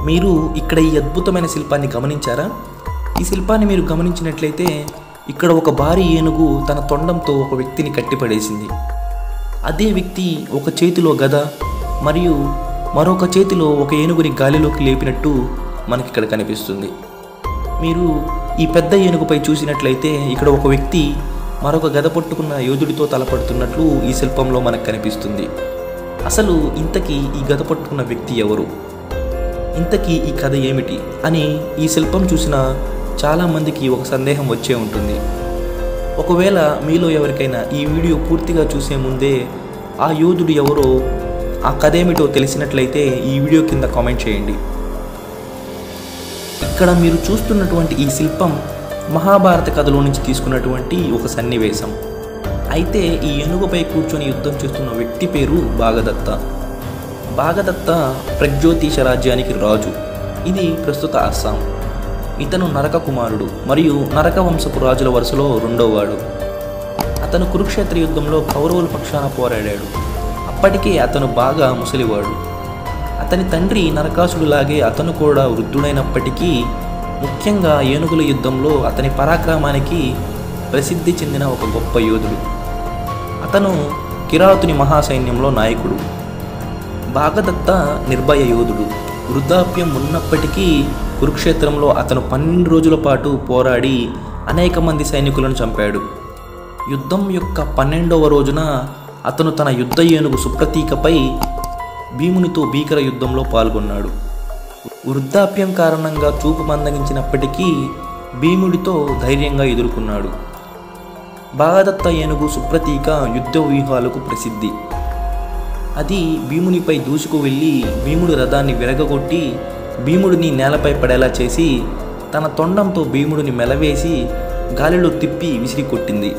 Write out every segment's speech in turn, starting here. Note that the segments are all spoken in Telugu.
మీరు ఇక్కడ ఈ అద్భుతమైన శిల్పాన్ని గమనించారా? ఈ శిల్పాన్ని మీరు గమనించినట్లయితే ఇక్కడ ఒక భారీ ఏనుగు తన తొండంతో ఒక వ్యక్తిని కట్టిపడేసింది. అదే వ్యక్తి ఒక చేతిలో గద మరియు మరొక చేతిలో ఒక ఏనుగుని గాలిలోకి లేపినట్టు మనకి ఇక్కడ కనిపిస్తుంది. మీరు ఈ పెద్ద ఏనుగుపై చూసినట్లయితే ఇక్కడ ఒక వ్యక్తి మరొక గద పట్టుకున్న యోధుడితో తలపడుతున్నట్లు ఈ శిల్పంలో మనకు కనిపిస్తుంది. అసలు ఇంతకీ ఈ గద పట్టుకున్న వ్యక్తి ఎవరు, ఇంతకీ ఈ కథ ఏమిటి అని ఈ శిల్పం చూసిన చాలామందికి ఒక సందేహం వచ్చే ఉంటుంది. ఒకవేళ మీలో ఎవరికైనా ఈ వీడియో పూర్తిగా చూసే ముందే ఆ యోధుడు ఎవరో, ఆ కథ ఏమిటో తెలిసినట్లయితే ఈ వీడియో కింద కామెంట్ చేయండి. ఇక్కడ మీరు చూస్తున్నటువంటి ఈ శిల్పం మహాభారత కథలో నుంచి తీసుకున్నటువంటి ఒక సన్నివేశం. అయితే ఈ ఏనుగుపై కూర్చొని యుద్ధం చేస్తున్న వ్యక్తి పేరు భాగదత్త. భాగదత్త ప్రగ్జ్యోతిష రాజ్యానికి రాజు. ఇది ప్రస్తుత అస్సాం. ఇతను నరక కుమారుడు మరియు నరక వంశపు రాజుల వరుసలో రెండోవాడు. అతను కురుక్షేత్ర యుద్ధంలో కౌరవుల పక్షాన పోరాడాడు. అప్పటికే అతను బాగా ముసలివాడు. అతని తండ్రి నరకాసుడులాగే అతను కూడా వృద్ధుడైనప్పటికీ ముఖ్యంగా ఏనుగుల యుద్ధంలో అతని పరాక్రమానికి ప్రసిద్ధి చెందిన ఒక గొప్ప యోధుడు. అతను కిరాతుని మహాసైన్యంలో నాయకుడు. భాగదత్త నిర్భయ యోధుడు. వృద్ధాప్యం ఉన్నప్పటికీ కురుక్షేత్రంలో అతను 12 రోజుల పాటు పోరాడి అనేక మంది సైనికులను చంపాడు. యుద్ధం యొక్క 12వ రోజున అతను తన యుద్ధ ఏనుగు సుప్రతీకపై భీమునితో భీకర యుద్ధంలో పాల్గొన్నాడు. వృద్ధాప్యం కారణంగా చూపు మందగించినప్పటికీ భీముడితో ధైర్యంగా ఎదుర్కొన్నాడు. భాగదత్త ఏనుగు సుప్రతీక యుద్ధ వ్యూహాలకు ప్రసిద్ధి. అది భీమునిపై దూసుకు వెళ్ళి భీముడి రథాన్ని విరగగొట్టి భీముడిని నేలపై పడేలా చేసి తన తొండంతో భీముడిని మెలవేసి గాలిలో తిప్పి విసిరి కొట్టింది.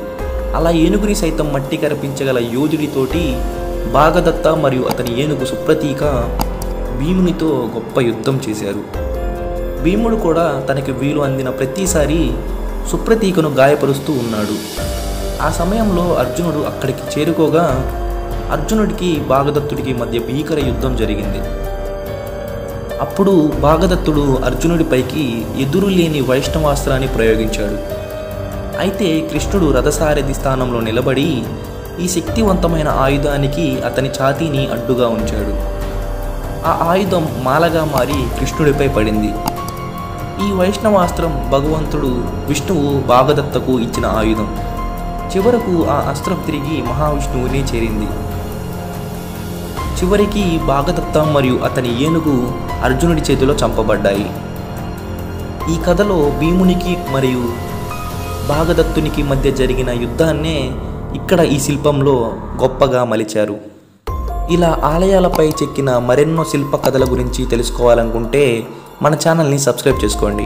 అలా ఏనుగుని సైతం మట్టి కరిపించగల యోధుడితోటి భాగదత్త మరియు అతని ఏనుగు సుప్రతీక భీమునితో గొప్ప యుద్ధం చేశారు. భీముడు కూడా తనకి వీలు అందిన ప్రతిసారి సుప్రతీకను గాయపరుస్తూ ఉన్నాడు. ఆ సమయంలో అర్జునుడు అక్కడికి చేరుకోగా అర్జునుడికి భాగదత్తుడికి మధ్య భీకర యుద్ధం జరిగింది. అప్పుడు భాగదత్తుడు అర్జునుడిపైకి ఎదురులేని వైష్ణవాస్త్రాన్ని ప్రయోగించాడు. అయితే కృష్ణుడు రథసారథి స్థానంలో నిలబడి ఈ శక్తివంతమైన ఆయుధానికి అతని ఛాతీని అడ్డుగా ఉంచాడు. ఆ ఆయుధం మాలగా మారి కృష్ణుడిపై పడింది. ఈ వైష్ణవాస్త్రం భగవంతుడు విష్ణువు భాగదత్తకు ఇచ్చిన ఆయుధం. చివరకు ఆ అస్త్రం తిరిగి మహావిష్ణువుని చేరింది. చివరికి భాగదత్త మరియు అతని ఏనుగు అర్జునుడి చేతిలో చంపబడ్డాయి. ఈ కథలో భీమునికి మరియు భాగదత్తునికి మధ్య జరిగిన యుద్ధాన్నే ఇక్కడ ఈ శిల్పంలో గొప్పగా మలిచారు. ఇలా ఆలయాలపై చెక్కిన మరెన్నో శిల్ప కథల గురించి తెలుసుకోవాలనుకుంటే మన ఛానల్ని సబ్స్క్రైబ్ చేసుకోండి.